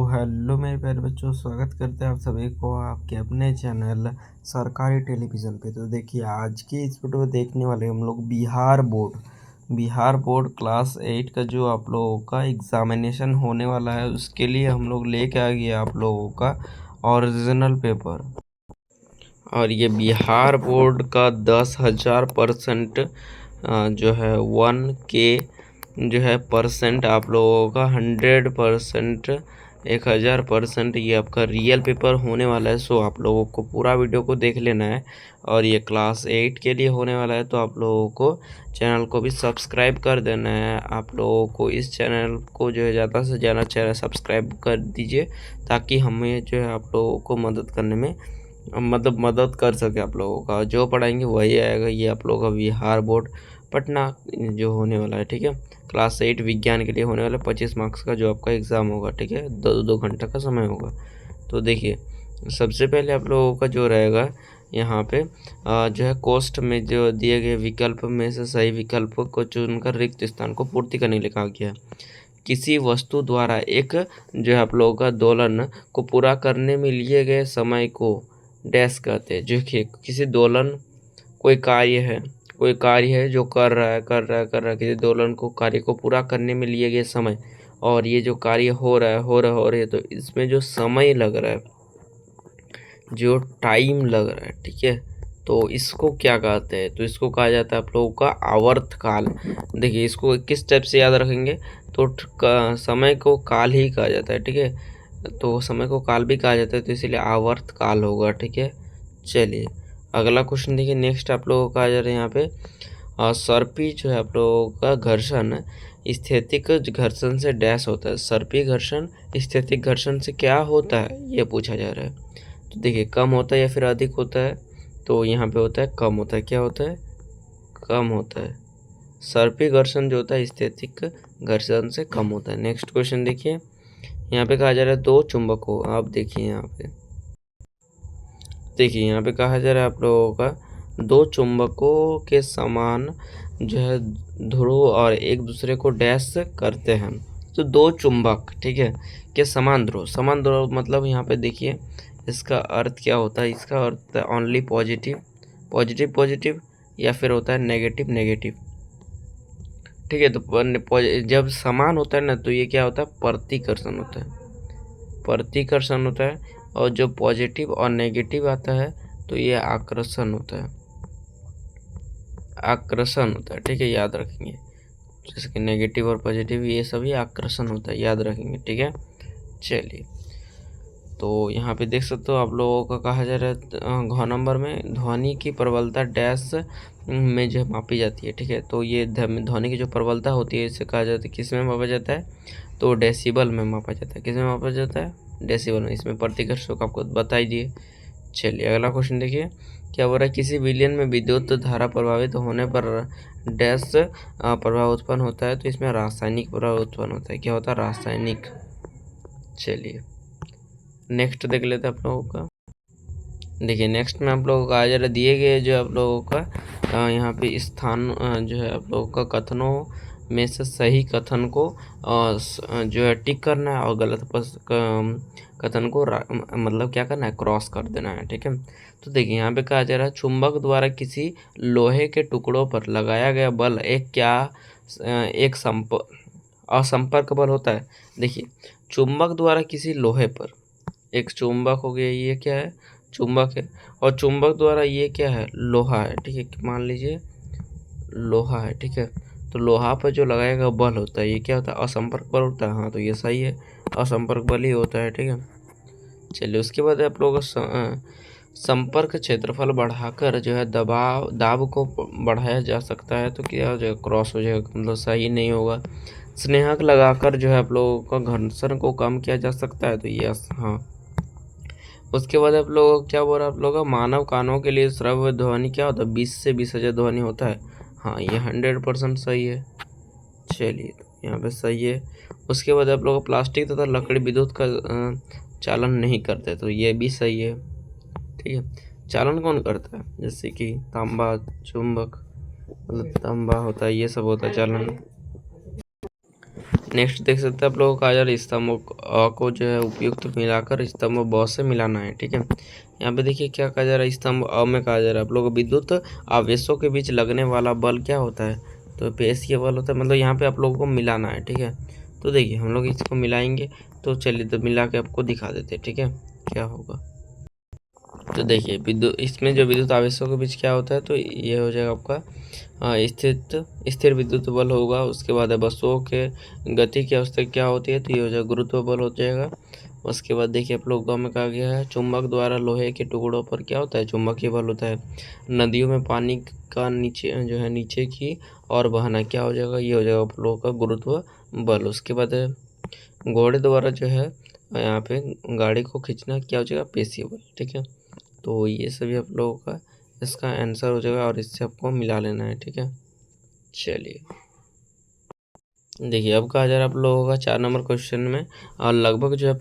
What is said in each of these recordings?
Hello मेरे प्यारे बच्चों, स्वागत करते हैं आप सभी को आपके अपने चैनल सरकारी टेलीविज़न पे। तो देखिए, आज की इस वीडियो में देखने वाले हम लोग बिहार बोर्ड क्लास 8 का जो आप लोगों का एग्ज़ामिनेशन होने वाला है, उसके लिए हम लोग लेके आ गए आप लोगों का ओरिजिनल पेपर। और ये बिहार बोर्ड का 10,000% जो है 1K जो है परसेंट आप लोगों का 100%, 1000% ये आपका रियल पेपर होने वाला है। सो आप लोगों को पूरा वीडियो को देख लेना है। और ये क्लास 8 के लिए होने वाला है, तो आप लोगों को चैनल को भी सब्सक्राइब कर देना है। आप लोगों को इस चैनल को जो है ज़्यादा से ज़्यादा चैनल सब्सक्राइब कर दीजिए, ताकि हमें जो है आप लोगों को मदद करने में मदद कर सके। आप लोगों का जो पढ़ाएंगे वही आएगा। ये आप लोगों का बिहार बोर्ड पटना जो होने वाला है, ठीक है। क्लास 8 विज्ञान के लिए होने वाला 25 मार्क्स का जो आपका एग्ज़ाम होगा, ठीक है। 2 घंटे का समय होगा। तो देखिए, सबसे पहले आप लोगों का जो रहेगा यहाँ पे जो है कोष्ठ में जो दिए गए विकल्प में से सही विकल्प को चुनकर रिक्त स्थान को पूर्ति करने लिखा गया है। किसी वस्तु द्वारा एक जो है आप लोगों का दोलन को पूरा करने में लिए गए समय को डैश कहते हैं। जो कि किसी दोलन कोई कार्य है जो कर रहा है किसी दोलन को कार्य को पूरा करने में लिए गए समय, और ये जो कार्य हो रहा है, तो इसमें जो समय लग रहा है, जो टाइम लग रहा है, ठीक है, तो इसको क्या कहते हैं? तो इसको कहा जाता है आप लोगों का आवर्त काल। देखिए, इसको किस टाइप से याद रखेंगे, तो समय को काल ही कहा जाता है, ठीक है। तो समय को काल भी कहा जाता है, तो इसीलिए आवर्त काल होगा, ठीक है। चलिए अगला क्वेश्चन देखिए। नेक्स्ट आप लोगों का आ जा रहा है यहाँ पे सर्पी जो है आप लोगों का घर्षण स्थैतिक घर्षण से डैश होता है। सर्पी घर्षण स्थैतिक घर्षण से क्या होता है, ये पूछा जा रहा है। तो देखिए, कम होता है या फिर अधिक होता है, तो यहाँ पे होता है कम होता है। क्या होता है? कम होता है। सर्पी घर्षण जो होता है स्थैतिक घर्षण से कम होता है। नेक्स्ट क्वेश्चन देखिए, यहाँ पे कहा जा रहा है दो चुंबकों, आप देखिए यहाँ पे कहा जा रहा है आप लोगों का दो चुंबकों के समान जो है ध्रुव और एक दूसरे को डैश करते हैं। तो दो चुंबक, ठीक है, के समान ध्रुव मतलब यहाँ पे देखिए इसका अर्थ क्या होता है। इसका अर्थ है ओनली पॉजिटिव या फिर होता है नेगेटिव, ठीक है। तो जब समान होता है ना, तो ये क्या होता है? प्रतिकर्षण होता है। और जो पॉजिटिव और नेगेटिव आता है, तो ये आकर्षण होता है, ठीक है, याद रखेंगे। जैसे कि नेगेटिव और पॉजिटिव ये सभी आकर्षण होता है, याद रखेंगे, ठीक है। चलिए, तो यहाँ पे देख सकते हो आप लोगों का कहा जा रहा है घ नंबर में ध्वनि की प्रबलता डैश में जो मापी जाती है, ठीक है। तो ये ध्वनि की जो प्रबलता होती है, इसे कहा जाता है, किस में मापा जाता है? तो डेसिबल में मापा जाता है। किस में मापा जाता है? डेसिबल में। इसमें प्रतिकर्षक आपको बता ही दिए। चलिए अगला क्वेश्चन देखिए, क्या हो रहा है? किसी विलयन में विद्युत धारा प्रभावित होने पर डैश प्रभाव उत्पन्न होता है। तो इसमें रासायनिक प्रभाव उत्पन्न होता है। क्या होता है? रासायनिक। चलिए नेक्स्ट देख लेते हैं आप लोगों का। देखिए, नेक्स्ट में आप लोगों का आ जा रहा दिए गए जो आप लोगों का यहाँ पे स्थान जो है आप लोगों का कथनों में से सही कथन को जो है टिक करना है, और गलत कथन को मतलब क्या करना है? क्रॉस कर देना है, ठीक है। तो देखिए, यहाँ पे कहा जा रहा है चुंबक द्वारा किसी लोहे के टुकड़ों पर लगाया गया बल एक असंपर्क बल होता है। देखिए, चुंबक द्वारा किसी लोहे पर, एक चुंबक हो गया, ये क्या है? चुंबक है। और चुंबक द्वारा ये क्या है? लोहा है, ठीक है। मान लीजिए लोहा है, ठीक है। तो लोहा पर जो लगाया गया बल होता है, ये क्या होता है? असंपर्क बल होता है। हाँ, तो ये सही है, असंपर्क बल ही होता है, ठीक है। चलिए उसके बाद आप लोगों का संपर्क क्षेत्रफल बढ़ाकर जो है दाब को बढ़ाया जा सकता है। तो क्या हो जाएगा? क्रॉस हो जाएगा, मतलब सही नहीं होगा। स्नेहक लगाकर जो है आप लोगों का घर्षण को कम किया जा सकता है। तो यस, हाँ। उसके बाद आप लोग क्या बोल रहे हैं? आप लोग मानव कानों के लिए श्रव्य ध्वनि क्या होता है? 20 से 20,000 ध्वनि होता है। हाँ, ये 100% सही है। चलिए, तो यहाँ पे सही है। उसके बाद आप लोग प्लास्टिक तथा लकड़ी विद्युत का चालन नहीं करते, तो ये भी सही है, ठीक है। चालन कौन करता है? जैसे कि तांबा, चुंबक, मतलब तांबा होता है, ये सब होता है चालन। नेक्स्ट देख सकते हैं आप लोगों का आ जा रहा है स्तंभों को जो है उपयुक्त मिलाकर स्तंभ ब से मिलाना है। ठीक है, यहाँ पे देखिए क्या कहा जा रहा है, स्तंभ अ में कहा जा रहा है आप लोगों को विद्युत आवेशों के बीच लगने वाला बल क्या होता है, तो पेशीय बल होता है। मतलब यहाँ पे आप लोगों को मिलाना है। ठीक है, तो देखिए हम लोग इसको मिलाएंगे, तो चलिए तो मिला के आपको दिखा देते हैं। ठीक है, क्या होगा, तो देखिए विद्युत इसमें जो विद्युत आवेशों के बीच क्या होता है, तो ये हो जाएगा आपका स्थिर विद्युत बल होगा। उसके बाद वस्तुओं के गति की अवस्था क्या होती है, तो ये हो जाएगा गुरुत्व बल हो जाएगा। उसके बाद देखिए आप लोगों में कहा गया है चुंबक द्वारा लोहे के टुकड़ों पर क्या होता है, चुंबकीय बल होता है। नदियों में पानी का नीचे जो है नीचे की और बहना क्या हो जाएगा, ये हो जाएगा आप लोगों का गुरुत्व बल। उसके बाद घोड़े द्वारा जो है यहाँ पे गाड़ी को खींचना क्या हो जाएगा, पेशीय बल। ठीक है, तो ये सभी आप लोगों का इसका आंसर हो जाएगा और इससे आपको मिला लेना है। ठीक है, चलिए देखिए अब कहा जा रहा है आप लोगों का 4 नंबर क्वेश्चन में लगभग जो है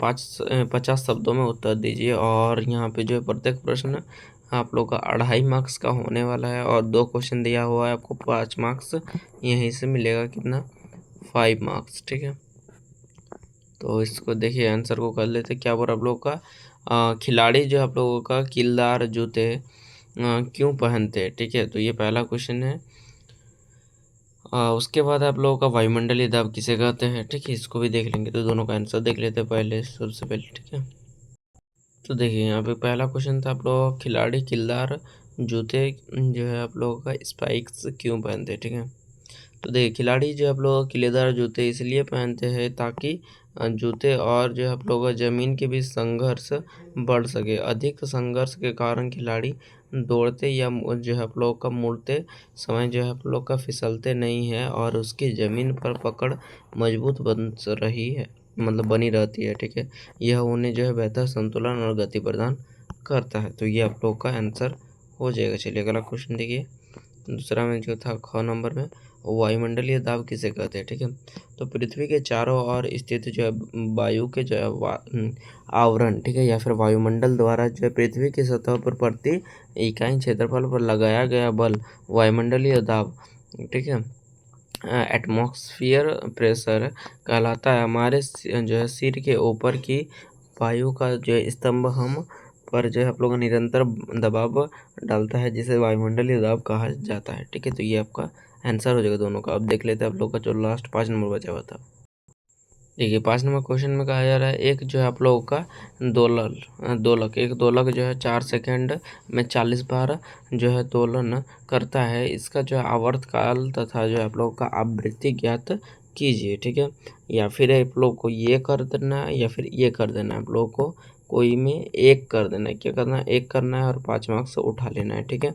50 शब्दों में उत्तर दीजिए। और यहाँ पे जो है प्रत्येक प्रश्न आप लोग का 2.5 मार्क्स का होने वाला है और 2 क्वेश्चन दिया हुआ है आपको 5 मार्क्स, यहीं से मिलेगा कितना, 5 मार्क्स। ठीक है, तो इसको देखिए आंसर को कर लेते क्या बोल आप लोगों का, खिलाड़ी जो आप लोगों का किलदार जूते क्यों पहनते हैं। ठीक है, तो ये पहला क्वेश्चन है। उसके बाद आप लोगों का वायुमंडलीय दाब किसे कहते हैं। ठीक है, इसको भी देख लेंगे, तो दोनों का आंसर देख लेते हैं पहले, सबसे पहले। ठीक है, तो देखिए यहाँ पे पहला क्वेश्चन था आप लोगों का खिलाड़ी किलदार जूते जो है आप लोगों का स्पाइक्स क्यों पहनते हैं। ठीक है, तो देखिए खिलाड़ी जो आप लोग किलेदार जूते इसलिए पहनते हैं ताकि जूते और जो आप लोग ज़मीन के बीच संघर्ष बढ़ सके। अधिक संघर्ष के कारण खिलाड़ी दौड़ते या जो है आप लोग का मुड़ते समय जो है आप लोग का फिसलते नहीं है और उसकी ज़मीन पर पकड़ मजबूत बन रही है, मतलब बनी रहती है। ठीक है, यह उन्हें जो है बेहतर संतुलन और गति प्रदान करता है। तो ये आप लोग का आंसर हो जाएगा। चलिए अगला क्वेश्चन देखिए, दूसरा में जो था ख नंबर में, वायुमंडलीय दाब किसे कहते हैं। ठीक है, तो पृथ्वी के चारों ओर स्थित जो है वायु के जो है आवरण, ठीक है, या फिर वायुमंडल द्वारा जो है पृथ्वी की सतह पर प्रति इकाई क्षेत्रफल पर लगाया गया बल वायुमंडलीय दाब, ठीक है, एटमॉस्फियर प्रेशर कहलाता है। हमारे जो है सिर के ऊपर की वायु का जो है स्तंभ हम पर जो है आप लोग का निरंतर दबाव डालता है, जिसे वायुमंडलीय दबाव कहा जाता है। ठीक है, तो ये आपका आंसर हो जाएगा दोनों का। अब देख लेते हैं आप लोग का जो लास्ट 5 नंबर बचा हुआ था। देखिए 5 नंबर क्वेश्चन में कहा जा रहा है एक जो है आप लोगों का एक दोलक जो है 4 सेकंड में 40 बार जो है दोलन करता है। इसका जो है आवर्तकाल तथा जो है आप लोगों का आवृत्ति ज्ञात कीजिए। ठीक है, या फिर आप लोग को ये कर देना है या फिर ये कर देना है, आप लोगों को कोई में एक कर देना है। क्या करना है, एक करना है और 5 मार्क्स उठा लेना है। ठीक है,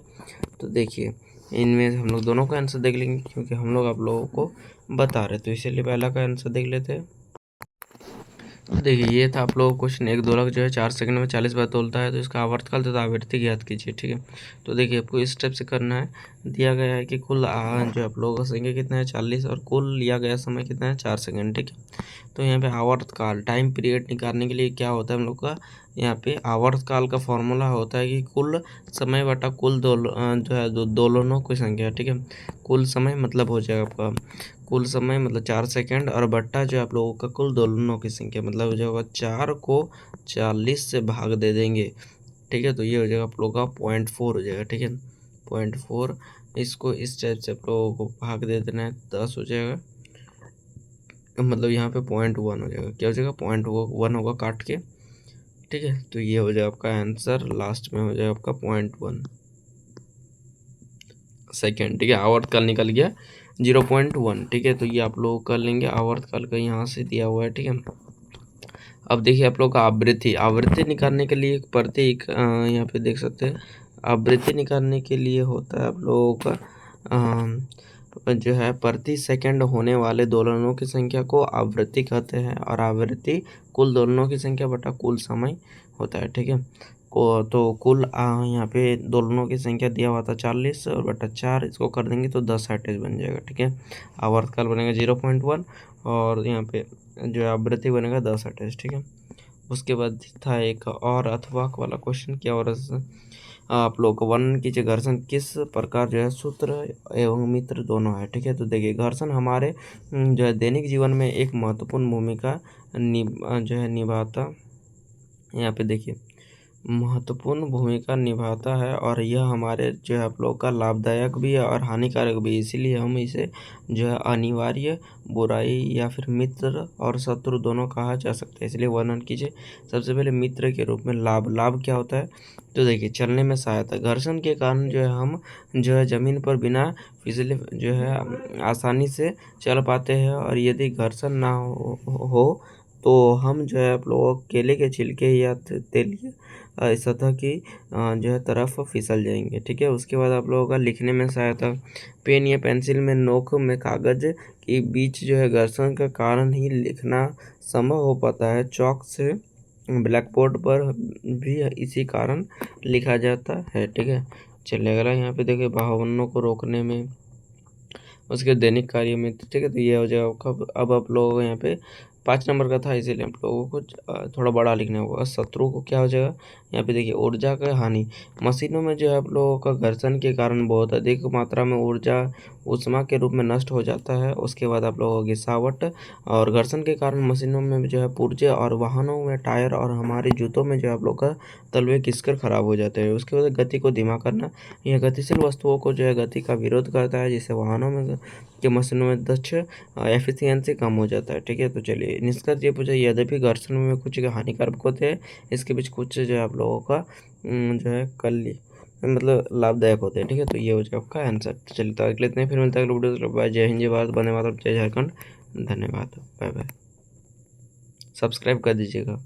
तो देखिए इनमें हम लोग दोनों का आंसर देख लेंगे क्योंकि हम लोग आप लोगों को बता रहे, तो इसीलिए पहला का आंसर देख लेते हैं। देखिए ये था आप लोगों को क्वेश्चन, एक दोलक जो है 4 सेकंड में 40 बार तोलता है, तो इसका आवर्तकाल तथा आवृत्ति ज्ञात कीजिए। ठीक है, तो देखिए आपको इस टाइप से करना है। दिया गया है कि कुल जो आप लोगों का संख्या कितना है 40 और कुल लिया गया समय कितना है 4 सेकंड। ठीक है, तो यहाँ पे आवर्तकाल टाइम पीरियड निकालने के लिए क्या होता है हम लोग का, यहाँ पे आवर्तकाल का फॉर्मूला होता है कि कुल समय बटा कुल जो है दोलनों की संख्या। ठीक है, कुल समय मतलब हो जाएगा आपका कुल समय मतलब 4 सेकंड और बट्टा जो आप लोगों का कुल दोलनों की संख्या मतलब हो जाएगा 4 को 40 से भाग दे देंगे। ठीक है, तो ये हो जाएगा आप लोगों का 0.4 हो जाएगा। ठीक है, 0.4 इसको इस टाइप से आप लोगों को भाग दे देना है, 10 हो जाएगा, मतलब यहाँ पे 0.1 हो जाएगा। क्या हो जाएगा, 0.1 होगा काट के। ठीक है, तो ये हो जाएगा आपका आंसर, लास्ट में हो जाएगा आपका 0.1 सेकेंड। ठीक है, आवर्तकाल निकल गया 0.1। ठीक है, तो ये आप लोग कर लेंगे, आवर्तकाल का यहाँ से दिया हुआ है। ठीक है, अब देखिए आप लोग का आवृत्ति निकालने के लिए प्रत्येक यहाँ पे देख सकते हैं, आवृत्ति निकालने के लिए होता है आप लोगों का जो है प्रति सेकंड होने वाले दोलनों की संख्या को आवृत्ति कहते हैं और आवृत्ति कुल दोलनों की संख्या बटा कुल समय होता है। ठीक है, तो कुल यहाँ पे दोलनों की संख्या दिया हुआ था 40 और बटा 4, इसको कर देंगे तो 10 हर्ट्ज बन जाएगा। ठीक है, आवर्तकाल बनेगा 0.1 और यहाँ पे जो है आवृत्ति बनेगा 10 हर्ट्ज। ठीक है, उसके बाद था एक और अथवा वाला क्वेश्चन, क्या और आप लोग को वर्णन कीजिए घर्षण किस प्रकार जो है सूत्र एवं मित्र दोनों है। ठीक है, तो देखिए घर्षण हमारे जो है दैनिक जीवन में एक महत्वपूर्ण भूमिका जो है निभाता, यहाँ पे देखिए महत्वपूर्ण भूमिका निभाता है और यह हमारे जो है आप लोग का लाभदायक भी है और हानिकारक भी है। इसीलिए हम इसे जो है अनिवार्य, बुराई या फिर मित्र और शत्रु दोनों कहा जा सकता है। इसलिए वर्णन कीजिए। सबसे पहले मित्र के रूप में लाभ। लाभ क्या होता है? तो देखिए चलने में सहायता। घर्षण के कारण जो है हम जो है ज़मीन पर बिना फिसले जो है आसानी से चल पाते हैं, और यदि घर्षण ना हो तो हम जो है आप लोगों केले के छिलके या तेलीय सतह की जो है तरफ फिसल जाएंगे। ठीक है, उसके बाद आप लोगों का लिखने में सहायता। पेन या पेंसिल में नोक में कागज के बीच जो है घर्षण का कारण ही लिखना संभव हो पाता है। चौक से ब्लैक बोर्ड पर भी इसी कारण लिखा जाता है। ठीक है, चलिए अगला यहाँ पे देखिए भावनाओं को रोकने में, उसके दैनिक कार्य में। ठीक है, तो ये हो जाएगा कब। अब आप लोगों को यहाँ पे 5 नंबर का था, इसीलिए आप लोगों को थोड़ा बड़ा लिखना होगा। शत्रु को क्या हो जाएगा यहाँ पे देखिए ऊर्जा का हानि। मशीनों में जो है आप लोगों का घर्षण के कारण बहुत अधिक मात्रा में ऊर्जा उष्मा के रूप में नष्ट हो जाता है। उसके बाद आप लोगों को गिरावट, और घर्षण के कारण मशीनों में जो है पुर्जे और वाहनों में टायर और हमारे जूतों में जो है आप लोग का तलवे घिसकर खराब हो जाते हैं। उसके बाद गति को धीमा करना। यह गतिशील वस्तुओं को जो है गति का विरोध करता है, जिससे वाहनों में के मशीनों में दक्ष एफिशिएंसी कम हो जाता है। ठीक है, तो चलिए निष्कर्ष ये पूछा, यद्यपि घर्षण में कुछ हानिकारक होते हैं, इसके बीच कुछ जो है आप लोगों का जो है मतलब लाभदायक होते हैं। ठीक है, तो ये हो जाए आपका आंसर। तो चलिए तो अगले इतने, फिर मिलता है अगले वीडियो। बाय। जय हिंद, जय भारत, वंदे मातरम, जय झारखंड। धन्यवाद, बाय बाय। सब्सक्राइब कर दीजिएगा।